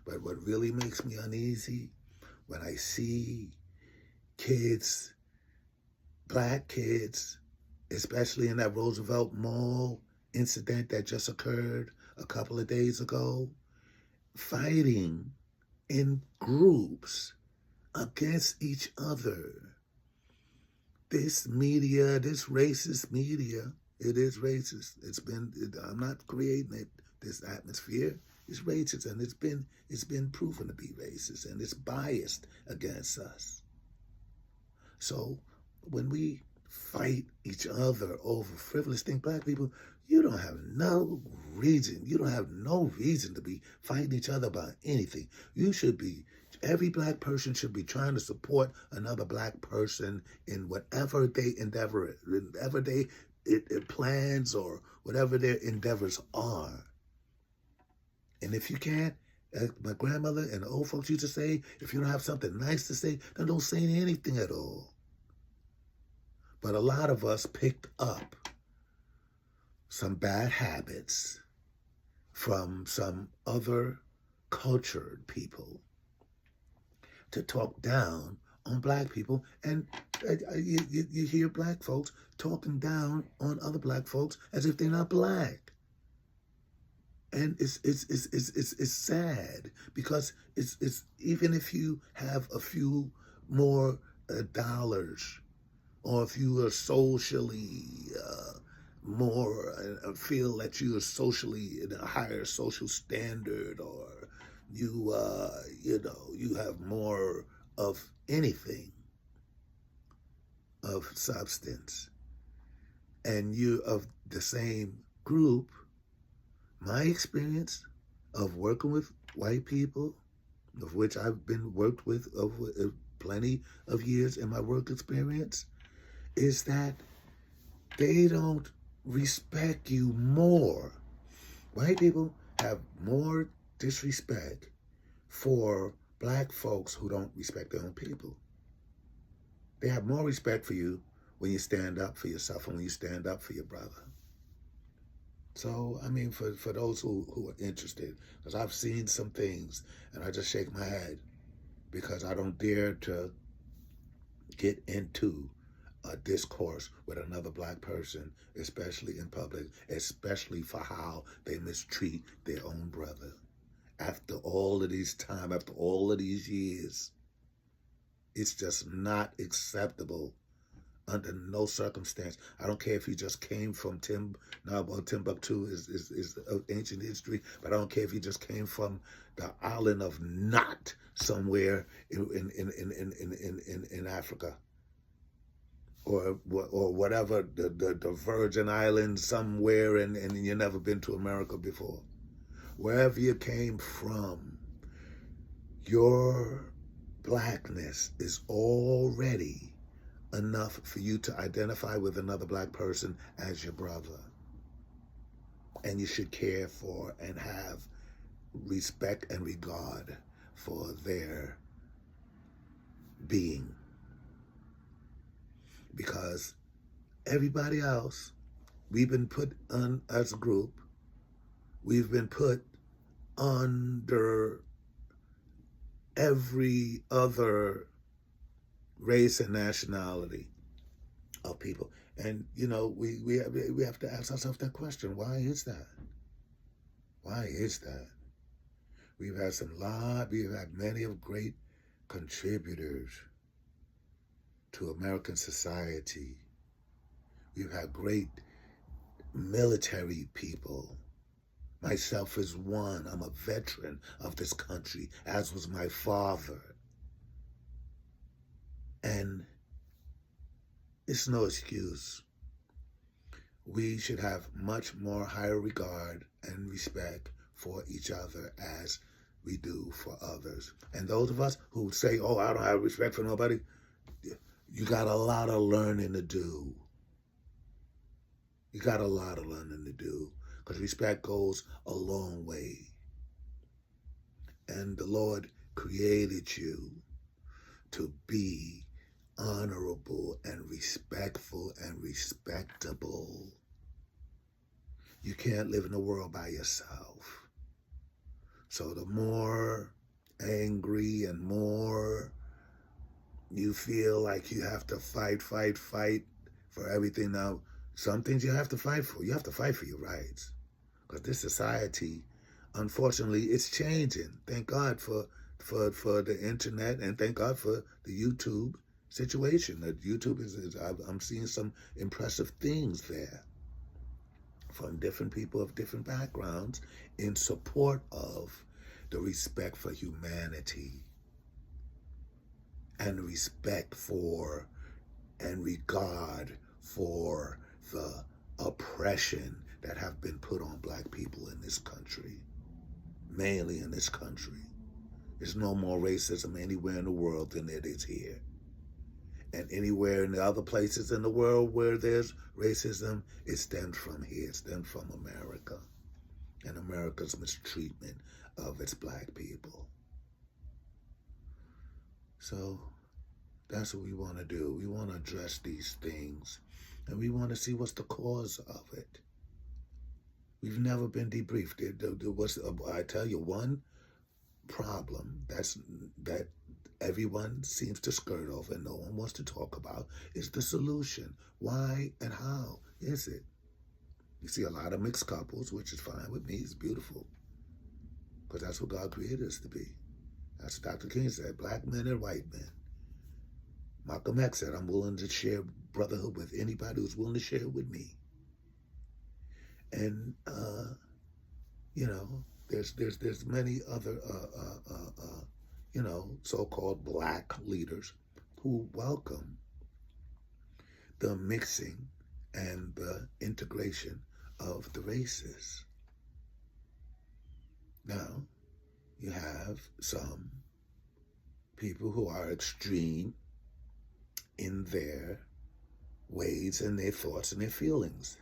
But what really makes me uneasy, when I see kids, black kids, especially in that Roosevelt Mall incident that just occurred a couple of days ago, fighting in groups against each other. This media, this racist media, it is racist. I'm not creating it. This atmosphere is racist, and it's been proven to be racist, and it's biased against us. So when we fight each other over frivolous things, black people, you don't have no reason. You don't have no reason to be fighting each other about anything. Every black person should be trying to support another black person in whatever they it plans or whatever their endeavors are. And if you can't, as my grandmother and the old folks used to say, if you don't have something nice to say, then don't say anything at all. But a lot of us picked up some bad habits from some other cultured people to talk down on black people. And you hear black folks talking down on other black folks as if they're not black. And it's sad, because it's even if you have a few more dollars, or if you are socially more, feel that you are socially in a higher social standard, or you you have more of anything of substance, and you're of the same group. My experience of working with white people, of which I've been worked with over plenty of years in my work experience, is that they don't respect you more. White people have more disrespect for black folks who don't respect their own people. They have more respect for you when you stand up for yourself and when you stand up for your brother. So, I mean, for those who are interested, because I've seen some things and I just shake my head because I don't dare to get into a discourse with another black person, especially in public, especially for how they mistreat their own brother. After all of this time, after all of these years, it's just not acceptable under no circumstance. I don't care if you just came from Timbuktu is ancient history, but I don't care if you just came from the island of Not somewhere in Africa, or whatever, the Virgin Islands somewhere, and you've never been to America before. Wherever you came from, your blackness is already enough for you to identify with another black person as your brother. And you should care for and have respect and regard for their being. Because everybody else, we've been put on, as a group, we've been put under every other race and nationality of people. And, you know, we have to ask ourselves that question. Why is that? Why is that? We've had many of great contributors to American society. We've had great military people. Myself is one. I'm a veteran of this country, as was my father. And it's no excuse. We should have much more higher regard and respect for each other as we do for others. And those of us who say, oh, I don't have respect for nobody, you got a lot of learning to do. You got a lot of learning to do, because respect goes a long way. And the Lord created you to be honorable and respectful and respectable. You can't live in the world by yourself. So the more angry and more you feel like you have to fight for everything. Now, some things you have to fight for. You have to fight for your rights. Because this society, unfortunately, it's changing. Thank God for the internet, and thank God for the YouTube situation. That YouTube I'm seeing some impressive things there from different people of different backgrounds in support of the respect for humanity and respect for and regard for the oppression that have been put on black people in this country, mainly in this country. There's no more racism anywhere in the world than it is here. And anywhere in the other places in the world where there's racism, it stems from here. It stems from America and America's mistreatment of its black people. So that's what we want to do. We want to address these things, and we want to see what's the cause of it. We've never been debriefed. There was, I tell you, one problem that everyone seems to skirt over and no one wants to talk about is the solution. Why and how is it? You see a lot of mixed couples, which is fine with me. It's beautiful, because that's what God created us to be. That's what Dr. King said, black men and white men. Malcolm X said, I'm willing to share brotherhood with anybody who's willing to share it with me. And, you know, there's many other, you know, so-called black leaders who welcome the mixing and the integration of the races. Now, you have some people who are extreme in their ways and their thoughts and their feelings.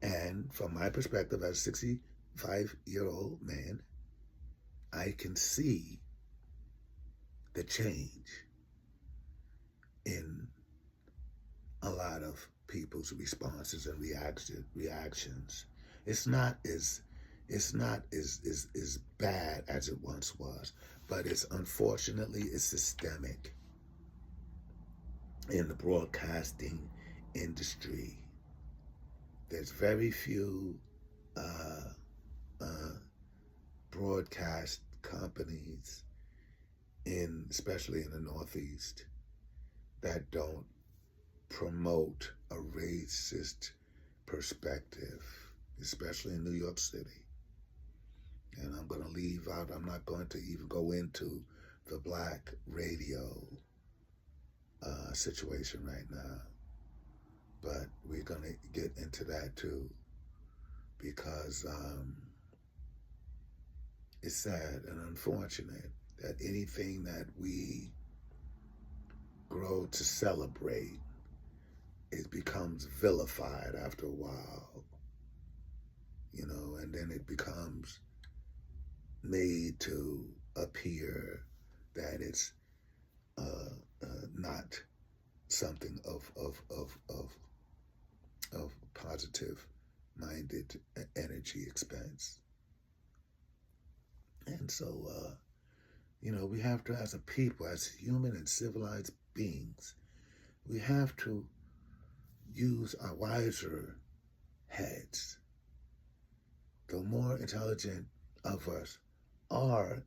And from my perspective as a 65-year-old man, I can see the change in a lot of people's responses and reactions. It's not as bad as it once was, but it's unfortunately it's systemic in the broadcasting industry. There's very few broadcast companies especially in the Northeast, that don't promote a racist perspective, especially in New York City. And I'm going to leave out, I'm not going to even go into the black radio situation right now. But we're going to get into that too, because it's sad and unfortunate that anything that we grow to celebrate, it becomes vilified after a while, you know, and then it becomes made to appear that it's not something of positive-minded energy expense. And so, you know, we have to, as a people, as human and civilized beings, we have to use our wiser heads. The more intelligent of us are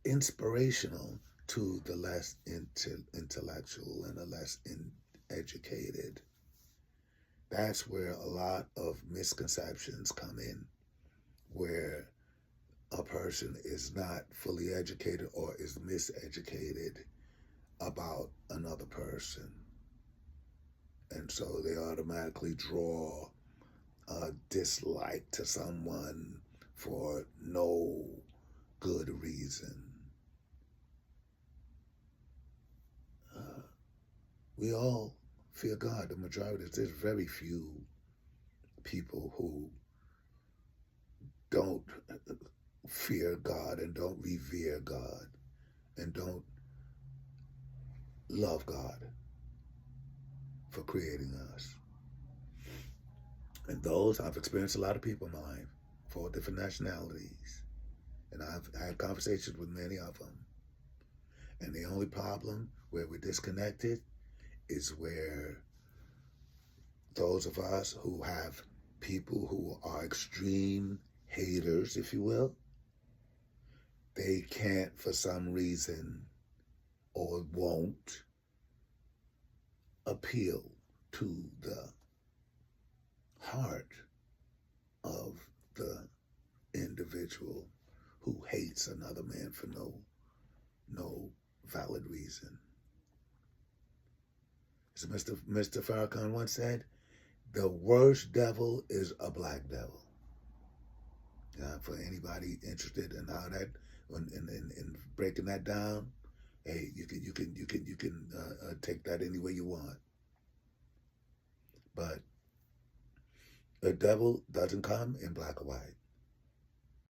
inspirational to the less intellectual and the less educated. That's where a lot of misconceptions come in, where a person is not fully educated or is miseducated about another person. And so they automatically draw a dislike to someone for no good reason. We all fear God. The majority, there's very few people who don't fear God and don't revere God and don't love God for creating us. And those, I've experienced a lot of people in my life, 4 different nationalities. And I've had conversations with many of them. And the only problem where we're disconnected is where those of us who have people who are extreme haters, if you will, they can't, for some reason, or won't appeal to the heart of the individual who hates another man for no valid reason. As Mr. Farrakhan once said, the worst devil is a black devil. For anybody interested in how that, in breaking that down, hey, you can take that any way you want. But the devil doesn't come in black or white.